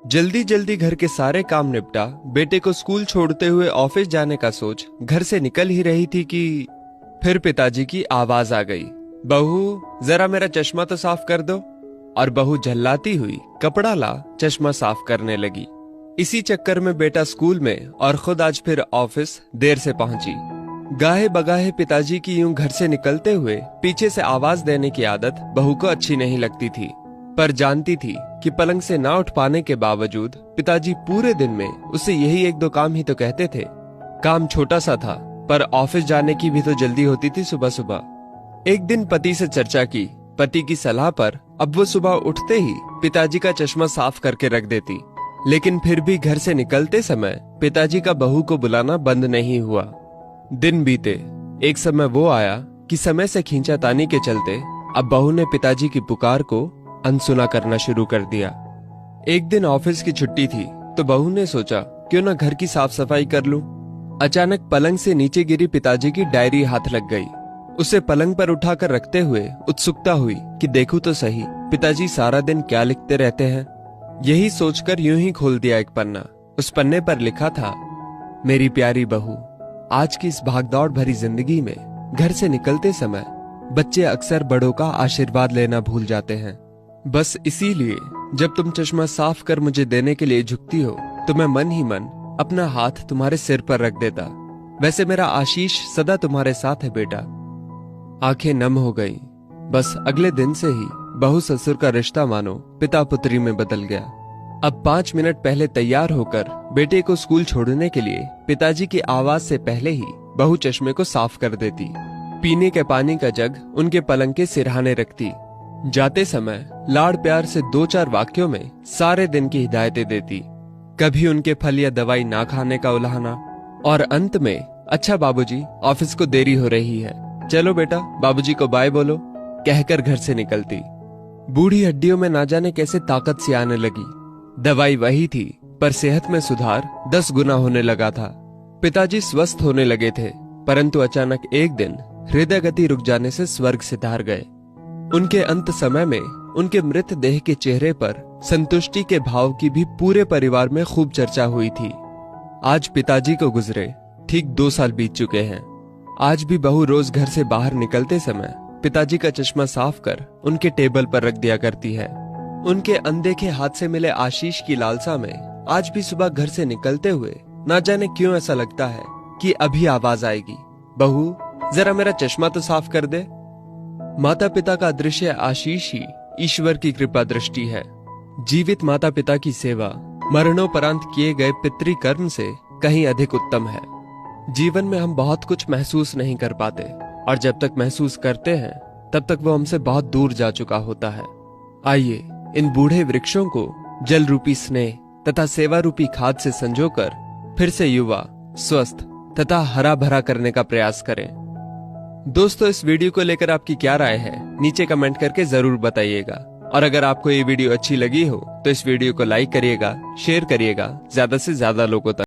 जल्दी जल्दी घर के सारे काम निपटा बेटे को स्कूल छोड़ते हुए ऑफिस जाने का सोच घर से निकल ही रही थी कि फिर पिताजी की आवाज आ गई। बहू, जरा मेरा चश्मा तो साफ कर दो। और बहू झल्लाती हुई कपड़ा ला चश्मा साफ करने लगी। इसी चक्कर में बेटा स्कूल में और खुद आज फिर ऑफिस देर से पहुंची। गाहे बगाहे पिताजी की यूं घर से निकलते हुए पीछे से आवाज देने की आदत बहू को अच्छी नहीं लगती थी, पर जानती थी कि पलंग से ना उठ पाने के बावजूद पिताजी पूरे दिन में उसे यही एक दो काम ही तो कहते थे। काम छोटा सा था, पर ऑफिस जाने की भी तो जल्दी होती थी सुबह सुबह। एक दिन पति से चर्चा की। पति की सलाह पर अब वो सुबह उठते ही पिताजी का चश्मा साफ करके रख देती, लेकिन फिर भी घर से निकलते समय पिताजी का बहू को बुलाना बंद नहीं हुआ। दिन बीते, एक समय वो आया कि समय से खींचातानी के चलते अब बहू ने पिताजी की पुकार को अनसुना करना शुरू कर दिया। एक दिन ऑफिस की छुट्टी थी तो बहू ने सोचा क्यों ना घर की साफ सफाई कर लूं। अचानक पलंग से नीचे गिरी पिताजी की डायरी हाथ लग गई। उसे पलंग पर उठाकर रखते हुए उत्सुकता हुई कि देखूं तो सही पिताजी सारा दिन क्या लिखते रहते हैं। यही सोचकर यूं ही खोल दिया एक पन्ना। उस पन्ने पर लिखा था, मेरी प्यारी बहू, आज की इस भागदौड़ भरी जिंदगी में घर से निकलते समय बच्चे अक्सर बड़ों का आशीर्वाद लेना भूल जाते हैं। बस इसीलिए जब तुम चश्मा साफ कर मुझे देने के लिए झुकती हो तो मैं मन ही मन अपना हाथ तुम्हारे सिर पर रख देता। वैसे मेरा आशीष सदा तुम्हारे साथ है बेटा। आंखें नम हो गईं। बस अगले दिन से ही बहू ससुर का रिश्ता मानो पिता पुत्री में बदल गया। अब 5 मिनट पहले तैयार होकर बेटे को स्कूल छोड़ने के लिए पिताजी की आवाज से पहले ही बहू चश्मे को साफ कर देती। पीने के पानी का जग उनके पलंग के सिरहाने रखती। जाते समय लाड़ प्यार से 2-4 वाक्यों में सारे दिन की हिदायतें देती। कभी उनके फल या दवाई ना खाने का उलाहना, और अंत में, अच्छा बाबूजी, ऑफिस को देरी हो रही है, चलो बेटा बाबूजी को बाय बोलो, कहकर घर से निकलती। बूढ़ी हड्डियों में ना जाने कैसे ताकत सी आने लगी। दवाई वही थी, पर सेहत में सुधार 10 गुना होने लगा था। पिताजी स्वस्थ होने लगे थे, परंतु अचानक एक दिन हृदय गति रुक जाने से स्वर्ग सिधार गए। उनके अंत समय में उनके मृत देह के चेहरे पर संतुष्टि के भाव की भी पूरे परिवार में खूब चर्चा हुई थी। आज पिताजी को गुजरे ठीक 2 साल बीत चुके हैं। आज भी बहू रोज घर से बाहर निकलते समय पिताजी का चश्मा साफ कर उनके टेबल पर रख दिया करती है। उनके अनदेखे हाथ से मिले आशीष की लालसा में आज भी सुबह घर से निकलते हुए ना जाने क्यों ऐसा लगता है कि अभी आवाज आएगी, बहू जरा मेरा चश्मा तो साफ कर दे। माता पिता का दृश्य आशीष ही ईश्वर की कृपा दृष्टि है। जीवित माता पिता की सेवा मरणोपरांत किए गए पितृ कर्म से कहीं अधिक उत्तम है। जीवन में हम बहुत कुछ महसूस नहीं कर पाते, और जब तक महसूस करते हैं तब तक वो हमसे बहुत दूर जा चुका होता है। आइए इन बूढ़े वृक्षों को जल रूपी स्नेह तथा सेवा रूपी खाद से संजोकर फिर से युवा, स्वस्थ तथा हरा भरा करने का प्रयास करें। दोस्तों, इस वीडियो को लेकर आपकी क्या राय है नीचे कमेंट करके जरूर बताइएगा। और अगर आपको ये वीडियो अच्छी लगी हो तो इस वीडियो को लाइक करिएगा, शेयर करिएगा ज्यादा से ज्यादा लोगों तक।